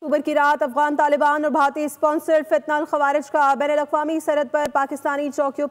अक्टूबर की रात अफगान तालिबान और भारतीय स्पॉन्सर्ड फितनाल खवारिज का बैन अल-अक़वामी सरहद पर पाकिस्तानी चौकियों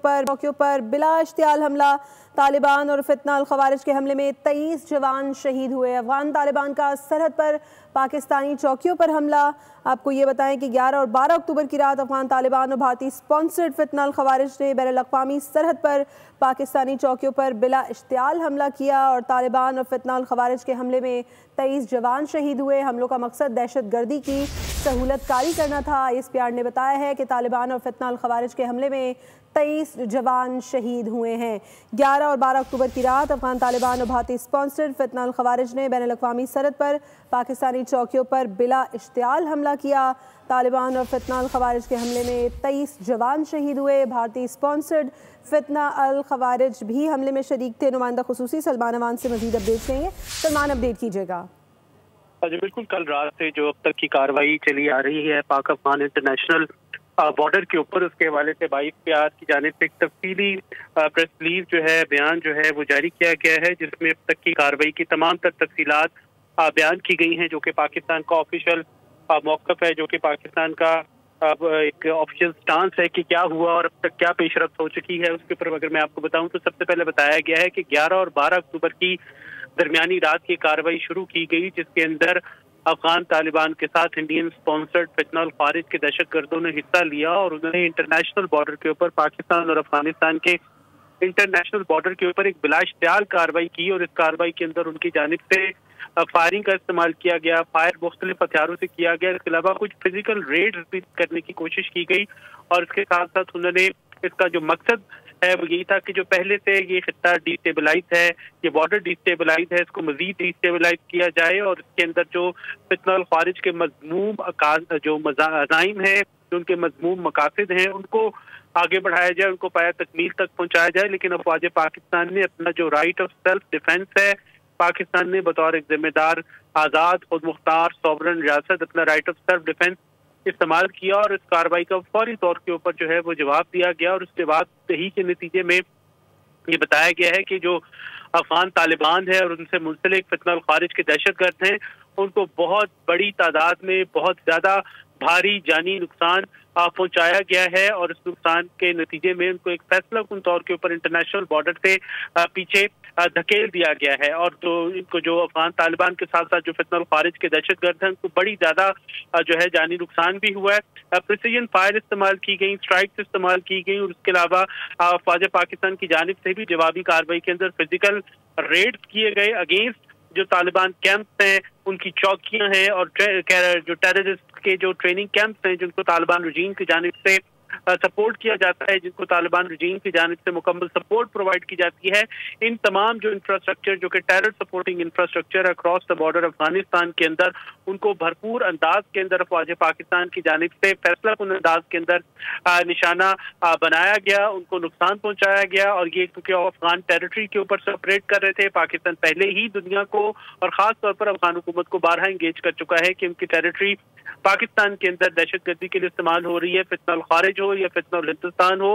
पर बिला इश्तियाल हमला। तालिबान और फितनाल खवारिज के हमले में 23 जवान शहीद हुए। अफगान तालिबान का सरहद पर पाकिस्तानी चौकियों पर हमला। आपको ये बताएं कि 11 और 12 अक्टूबर की रात अफगान तालिबान और भारतीय स्पॉन्सर्ड फितनाल खवारिज ने बैन अल-अक़वामी सरहद पर पाकिस्तानी चौकियों पर बिला इश्तियाल हमला किया और तालिबान और फितनाल खवारिज के हमले में 23 जवान शहीद हुए। हमलों का मकसद दहशत गर्दी की सहूलत कारी करना था। ISPR ने बताया है कि तालिबान और फितनाल खवारिज के हमले में 23 जवान शहीद हुए हैं। 11 और 12 अक्टूबर की रात अफगान तालिबान और भारतीय स्पॉन्सर्ड फितनाल खवारिज ने बैन अल-अक़वामी सरहद पर पाकिस्तानी चौकियों पर बिला इश्तियाल हमला किया। तालिबान और फितनाल खवारिज के हमले में 23 जवान शहीद हुए। भारतीय स्पॉन्सर्ड फितना अल खवारिज भी हमले में शरीक थे। नुमाइंदा खुसूसी सलमान अवान से मजीद अपडेट लेंगे। सलमान, अपडेट कीजिएगा। जी बिल्कुल, कल रात से जो अब तक की कार्रवाई चली आ रही है पाक अफगान इंटरनेशनल बॉर्डर के ऊपर, उसके हवाले से ISPR की जानिब से एक तफसीली प्रेस रिलीज जो है, बयान जो है वो जारी किया गया है, जिसमें अब तक की कार्रवाई की तमाम तर तफसीलात बयान की गई हैं, जो कि पाकिस्तान का ऑफिशियल मौक़िफ़ है, जो कि पाकिस्तान का एक ऑफिशियल स्टांस है कि क्या हुआ और अब तक क्या पेशरफ्त हो चुकी है। उसके ऊपर अगर मैं आपको बताऊं तो सबसे पहले बताया गया है कि 11 और 12 अक्टूबर की दरमियानी रात की कार्रवाई शुरू की गई, जिसके अंदर अफगान तालिबान के साथ इंडियन स्पॉन्सर्ड फितनाल खवारिज के दहशत गर्दों ने हिस्सा लिया और उन्होंने इंटरनेशनल बॉर्डर के ऊपर, पाकिस्तान और अफगानिस्तान के इंटरनेशनल बॉर्डर के ऊपर एक बिला इश्तियाल कार्रवाई की और इस कार्रवाई के अंदर उनकी जानिब से फायरिंग का इस्तेमाल किया गया, फायर मुख्तलिफ हथियारों से किया गया। इसके अलावा कुछ फिजिकल रेड करने की कोशिश की गई और इसके साथ साथ उन्होंने इसका जो मकसद है वो यही था कि जो पहले से ये खित्ता डिस्टेबलाइज है, ये बॉर्डर डिस्टेबलाइज है, इसको मजीद डिस्टेबलाइज किया जाए और इसके अंदर जो फितनाल खवारिज के मज़मूम जो अज़ाइम है, जो उनके मज़मूम मकासद हैं, उनको आगे बढ़ाया जाए, उनको पाया तकमील तक पहुँचाया जाए। लेकिन अफवाज पाकिस्तान ने अपना जो राइट ऑफ सेल्फ डिफेंस है, पाकिस्तान ने बतौर एक जिम्मेदार, आज़ाद, खुद मुख्तार, सॉवरन रियासत अपना राइट ऑफ सेल्फ डिफेंस इस्तेमाल किया और इस कार्रवाई का फौरी तौर के ऊपर जो है वो जवाब दिया गया और उसके बाद ही के नतीजे में ये बताया गया है कि जो अफगान तालिबान है और उनसे मुंसलिक फितनाल खवारिज के दहशतगर्द हैं, उनको बहुत बड़ी तादाद में बहुत ज़्यादा भारी जानी नुकसान पहुंचाया गया है और इस नुकसान के नतीजे में उनको एक फैसला कुन तौर के ऊपर इंटरनेशनल बॉर्डर से पीछे धकेल दिया गया है और तो इनको जो अफगान तालिबान के साथ साथ जो फितनाल खवारिज के दहशतगर्द हैं, उनको बड़ी ज़्यादा जो है जानी नुकसान भी हुआ है। प्रिसीजन फायर इस्तेमाल की गई, स्ट्राइक्स इस्तेमाल की गई और उसके अलावा फौज पाकिस्तान की जानिब से भी जवाबी कार्रवाई के अंदर फिजिकल रेड किए गए अगेंस्ट जो तालिबान कैंप्स हैं, उनकी चौकियां हैं और जो टेररिस्ट के जो ट्रेनिंग कैंप्स हैं, जिनको तालिबान रजीम की जानिब से सपोर्ट किया जाता है, जिनको तालिबान रजीम की जानिब से मुकम्मल सपोर्ट प्रोवाइड की जाती है, इन तमाम जो इंफ्रास्ट्रक्चर जो कि terror supporting infrastructure across the border Afghanistan के अंदर, उनको भरपूर अंदाज के अंदर फौज पाकिस्तान की जानिब से फैसला कुन अंदाज के अंदर निशाना बनाया गया, उनको नुकसान पहुंचाया गया। और ये क्योंकि अफगान टेरिटरी के ऊपर से ऑपरेट कर रहे थे, पाकिस्तान पहले ही दुनिया को और ख़ास तौर पर अफगान हुकूमत को बारहा इंगेज कर चुका है कि उनकी टेरिटरी पाकिस्तान के अंदर दहशतगर्दी के लिए इस्तेमाल हो रही है। फितनाल खवारिज हो या फितनाल हिंदुस्तान हो,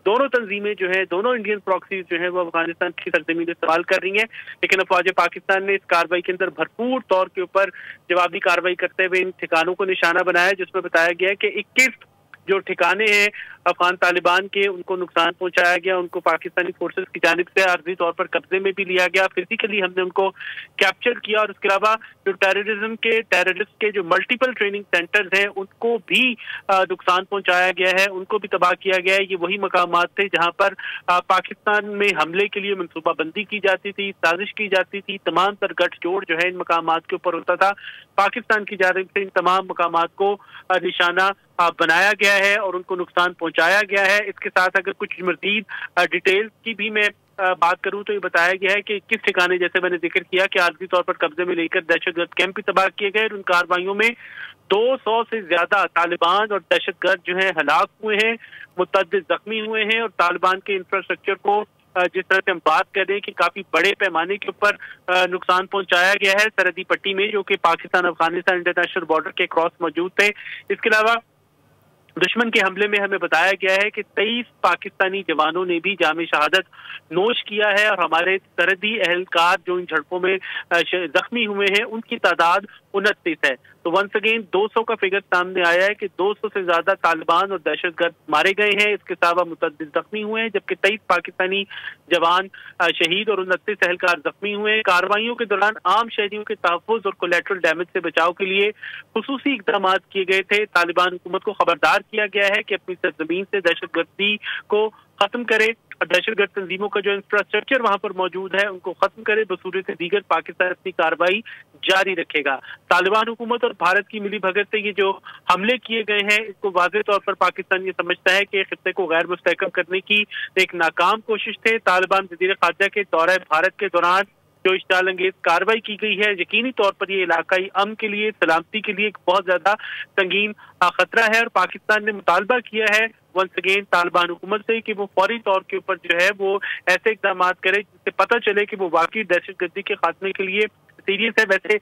दोनों तंजीमें जो है, दोनों इंडियन प्रॉक्सीज जो है वो अफगानिस्तान की सरजमीन इस्तेमाल कर रही हैं। लेकिन अफवाज पाकिस्तान ने इस कार्रवाई के अंदर भरपूर तौर के ऊपर जवाबी कार्रवाई करते हुए इन ठिकानों को निशाना बनाया, जिसमें बताया गया है कि 21 जो ठिकाने हैं अफगान तालिबान के, उनको नुकसान पहुंचाया गया, उनको पाकिस्तानी फोर्सेस की जानिब से आर्जी तौर पर कब्जे में भी लिया गया, फिजिकली हमने उनको कैप्चर किया और इसके अलावा जो टेररिस्ट के जो मल्टीपल ट्रेनिंग सेंटर्स हैं, उनको भी नुकसान पहुंचाया गया है, उनको भी तबाह किया गया है। ये वही मकामात थे जहां पर पाकिस्तान में हमले के लिए मनसूबाबंदी की जाती थी, साजिश की जाती थी, तमाम तर गठजोड़ जो है इन मकामात के ऊपर होता था। पाकिस्तान की जानिब से इन तमाम मकामात को निशाना बनाया गया है और उनको नुकसान पहुंचाया गया है। इसके साथ अगर कुछ मज़ीद डिटेल्स की भी मैं बात करूं तो ये बताया गया है कि किस ठिकाने, जैसे मैंने जिक्र किया कि आर्जी तौर पर कब्जे में लेकर दहशतगर्द कैंप भी तबाह किए गए। उन कार्रवाइयों में 200 से ज्यादा तालिबान और दहशतगर्द जो है हलाक हुए हैं, मुतअद्दिद जख्मी हुए हैं और तालिबान के इंफ्रास्ट्रक्चर को जिस तरह से हम बात कर रहे हैं कि काफी बड़े पैमाने के ऊपर नुकसान पहुंचाया गया है सरहदी पट्टी में, जो कि पाकिस्तान अफगानिस्तान इंटरनेशनल बॉर्डर के क्रॉस मौजूद थे। इसके अलावा दुश्मन के हमले में हमें बताया गया है कि 23 पाकिस्तानी जवानों ने भी जामे शहादत नोश किया है और हमारे सरहदी एहलकार जो इन झड़पों में जख्मी हुए हैं, उनकी तादाद 29 है। तो वंस अगेन 200 का फिगर सामने आया है कि 200 से ज्यादा तालिबान और दहशतगर्द मारे गए हैं। इसके अलावा मुतअद्दिद जख्मी हुए हैं, जबकि 23 पाकिस्तानी जवान शहीद और 29 एहलकार जख्मी हुए हैं। कार्रवाइयों के दौरान आम शहरियों के तहफ़्फ़ुज़ और कोलेटरल डैमेज से बचाव के लिए खुसूसी इक़दाम किए गए थे। तालिबान हुकूमत को खबरदार किया गया है कि अपनी सरजमीन से दहशतगर्दी को खत्म करे और दहशतगर्द तंजीमों का जो इंफ्रास्ट्रक्चर वहां पर मौजूद है उनको खत्म करे। बसूरत दीगर पाकिस्तान अपनी कार्रवाई जारी रखेगा। तालिबान हुकूमत और भारत की मिली भगत से ये जो हमले किए गए हैं, इसको वाज़ेह तौर पर पाकिस्तान ये समझता है कि खित्ते को गैर मुस्तहकम करने की एक नाकाम कोशिश थे। तालिबान वज़ीर ख़ारजा के दौरे भारत के दौरान जो इश्ताल अंगेज कार्रवाई की गई है, यकीनी तौर पर ये इलाकाई अमन के लिए, सलामती के लिए एक बहुत ज्यादा संगीन खतरा है। और पाकिस्तान ने मुतालबा किया है वंस अगेन तालिबान हुकूमत से कि वो फौरी तौर के ऊपर जो है वो ऐसे इक़दाम करे जिससे पता चले कि वो वाकई दहशतगर्दी के खात्मे के लिए सीरियस है। वैसे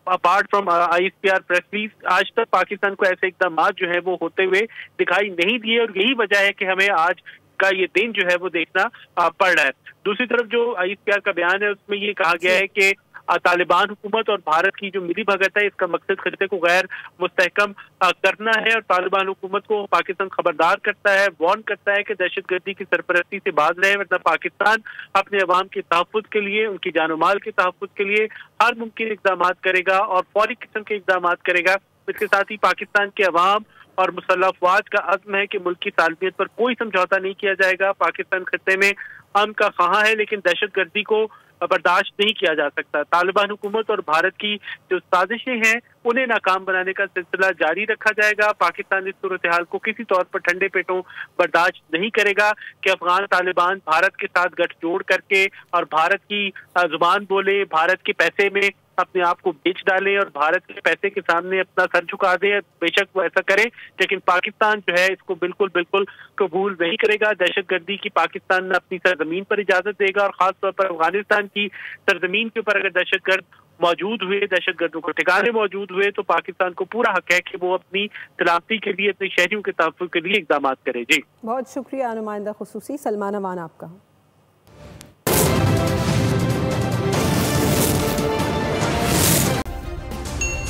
apart from ISPR press release, आज तक पाकिस्तान को ऐसे इक़दाम जो है वो होते हुए दिखाई नहीं दिए और यही वजह है कि हमें आज का ये दिन जो है वो देखना पड़ रहा है। दूसरी तरफ जो ISPR का बयान है उसमें ये कहा गया है कि तालिबान हुकूमत और भारत की जो मिली भगत है, इसका मकसद खित्ते को गैर मुस्तहकम करना है। और तालिबान हुकूमत को पाकिस्तान खबरदार करता है, वार्न करता है कि दहशतगर्दी की सरपरस्ती से बाज रहे, वरना पाकिस्तान अपने अवाम के तहफ़्फ़ुज़ के लिए, उनकी जान माल के तहफ़्फ़ुज़ के लिए हर मुमकिन इक़दाम करेगा और फौरी किस्म के इक़दाम करेगा। इसके साथ ही पाकिस्तान के अवाम और मुसल्लह अफ़वाज का अज़्म है कि मुल्क की सालमियत पर कोई समझौता नहीं किया जाएगा। पाकिस्तान खित्ते में अमन का ख़्वाह है, लेकिन दहशतगर्दी को बर्दाश्त नहीं किया जा सकता। तालिबान हुकूमत और भारत की जो साजिशें हैं उन्हें नाकाम बनाने का सिलसिला जारी रखा जाएगा। पाकिस्तान इस सूरत हाल को किसी तौर पर ठंडे पेटों बर्दाश्त नहीं करेगा कि अफगान तालिबान भारत के साथ गठजोड़ करके और भारत की जुबान बोले, भारत के पैसे में अपने आप को बेच डालें और भारत के पैसे के सामने अपना सर झुका दे। बेशक वो ऐसा करे, लेकिन पाकिस्तान जो है इसको बिल्कुल बिल्कुल कबूल नहीं करेगा। दहशतगर्दी की पाकिस्तान अपनी सरजमीन पर इजाजत देगा और खासतौर पर अफगानिस्तान की सरजमीन के ऊपर अगर दहशतगर्द मौजूद हुए, दहशतगर्दों को ठिकाने मौजूद हुए, तो पाकिस्तान को पूरा हक है कि वो अपनी सलामती के लिए, अपने शहरियों के तहफ़्फ़ुज़ के लिए इक़दाम करे। जी बहुत शुक्रिया नुमाइंदा खुसूसी सलमान अमान आपका।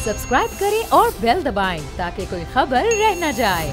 सब्सक्राइब करें और बेल दबाएं ताकि कोई खबर रह न जाए।